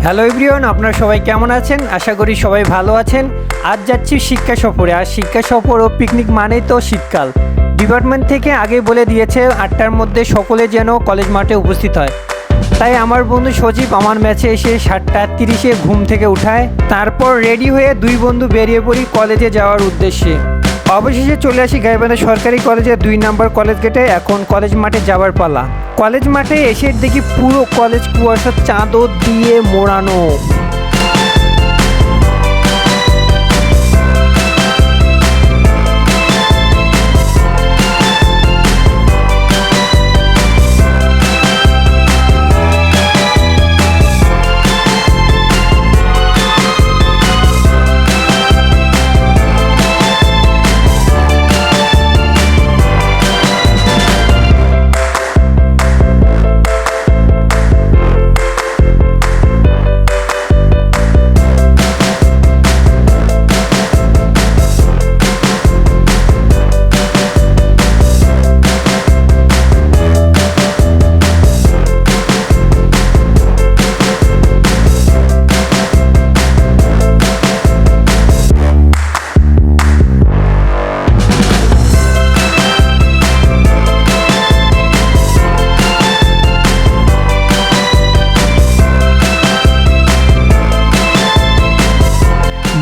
Hello everyone, আপনারা সবাই কেমন আছেন? আশা করি সবাই ভালো আছেন। আজ যাচ্ছি শিক্ষা সফরে। আর শিক্ষা সফর ও পিকনিক মানেই তো শীতকাল। ডিপার্টমেন্ট থেকে আগে বলে দিয়েছে 8টার মধ্যে সকলে যেন কলেজ মাঠে উপস্থিত হয়। তাই আমার বন্ধু সজীব আমার ম্যাচে এসে 7:30 ঘুম থেকে উঠায়। তারপর রেডি হয়ে দুই বন্ধু বেরিয়ে পড়ি কলেজে যাওয়ার উদ্দেশ্যে। অবশেষে চলে আসি গাইবান্ধা সরকারি কলেজের 2 নম্বর কলেজ গেটে। এখন কলেজ মাঠে যাওয়ার পালা। কলেজ মাঠে এসে দেখি পুরো কলেজ কুয়াশার চাদর দিয়ে মোড়ানো।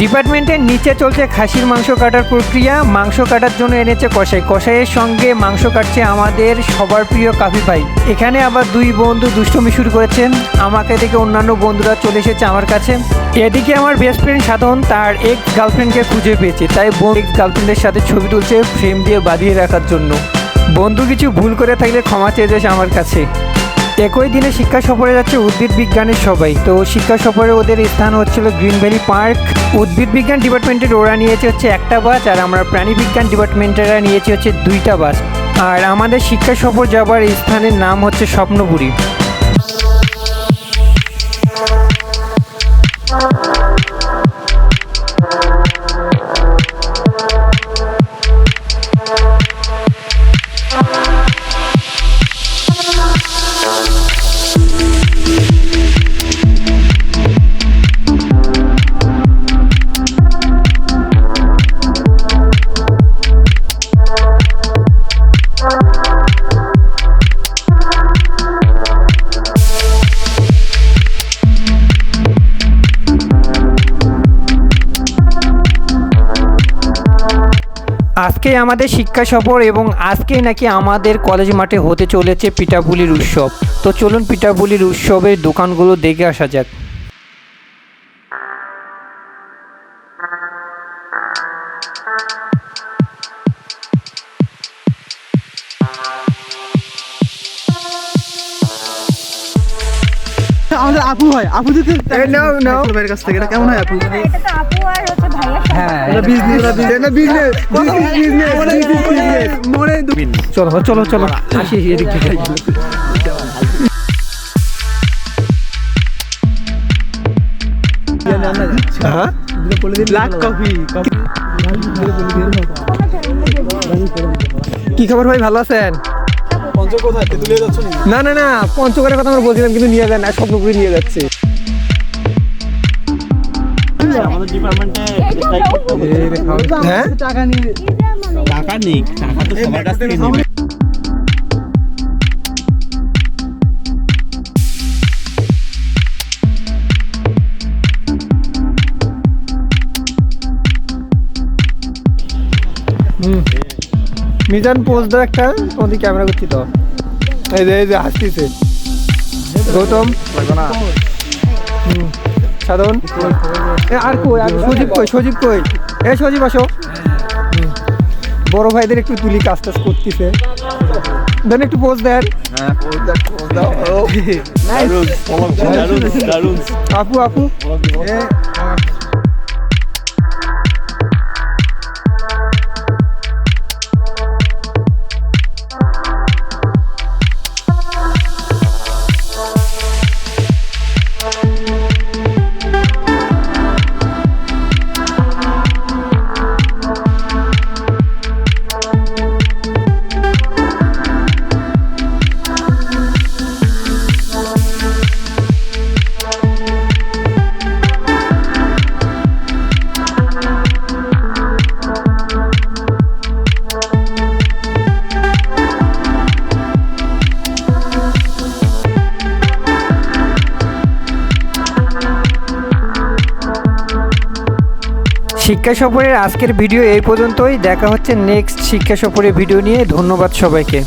ডিপার্টমেন্টের নিচে চলছে খাসির মাংস কাটার প্রক্রিয়া। মাংস কাটার জন্য এনেছে কষাই। কষাইয়ের সঙ্গে মাংস কাটছে আমাদের সবার প্রিয় কাফি ভাই। এখানে আবার দুই বন্ধু দুষ্টুমি শুরু করেছেন। আমাকে দেখে অন্যান্য বন্ধুরা চলে এসেছে আমার কাছে। এদিকে আমার বেস্ট ফ্রেন্ড সাধন তার এক্স গার্লফ্রেন্ডকে খুঁজে পেয়েছে, তাই এক্স গার্লফ্রেন্ডের সাথে ছবি তুলছে ফ্রেম দিয়ে বাঁধিয়ে রাখার জন্য। বন্ধু কিছু ভুল করে থাকলে ক্ষমা চেয়ে যাচ্ছে আমার কাছে। একই দিনে শিক্ষা সফরে যাচ্ছে উদ্ভিদ বিজ্ঞানের সবাই। তো শিক্ষা সফরে ওদের স্থান হচ্ছিল গ্রিন ভ্যালি পার্ক। উদ্ভিদ বিজ্ঞান ডিপার্টমেন্টের ওরা নিয়েছে হচ্ছে একটা বাস, আর আমরা প্রাণী বিজ্ঞান ডিপার্টমেন্টেরা নিয়েছি হচ্ছে 2টা বাস। আর আমাদের শিক্ষা সফর যাবার স্থানের নাম হচ্ছে স্বপ্নপুরী। আজকে আমাদের শিক্ষা সফর এবং আজকেই নাকি আমাদের কলেজ মাঠে হতে চলেছে পিঠাপুলির উৎসব। তো চলুন পিঠাপুলির উৎসবের দোকানগুলো দেখে আসা যাক। আমাদের আপু হয়, আপু যদি ভাইয়ের কাছ থেকে এটা কেমন হয় আপু? এটা তো আপু আর হচ্ছে ভাইয়া। হ্যাঁ, এটা বিজনেস মোরে চলো চলো চলো আসি এদিক থেকে। Black coffee. কি খবর ভাই, ভালো আছেন? না না না, পঞ্চগড়ের কথা আমরা বলছিলাম কিন্তু নিয়ে যান না, স্বপ্নপুরি নিয়ে যাচ্ছে। আমাদের ডিপার্টমেন্টে হ্যাঁ টাকা নিয়ে টাকা নেই, টাকা তো সবার কাছ থেকে নেবে। মিজান পোজ দাও একটা, তোমাদের ক্যামেরা করছি তো। এই যে হাসতেছে গৌতম, সাধন আর কই, আর সজীব কই, সজীব কই, এ সজীব আসো। বড় ভাইদের একটু তুলি কাজ টাজ করতেছে, দেন একটু পোজ দেন। আপু আপু শিক্ষা সফরের আজকের ভিডিও এই পর্যন্তই। দেখা হচ্ছে নেক্সট শিক্ষা সফরের ভিডিও নিয়ে। ধন্যবাদ সবাইকে।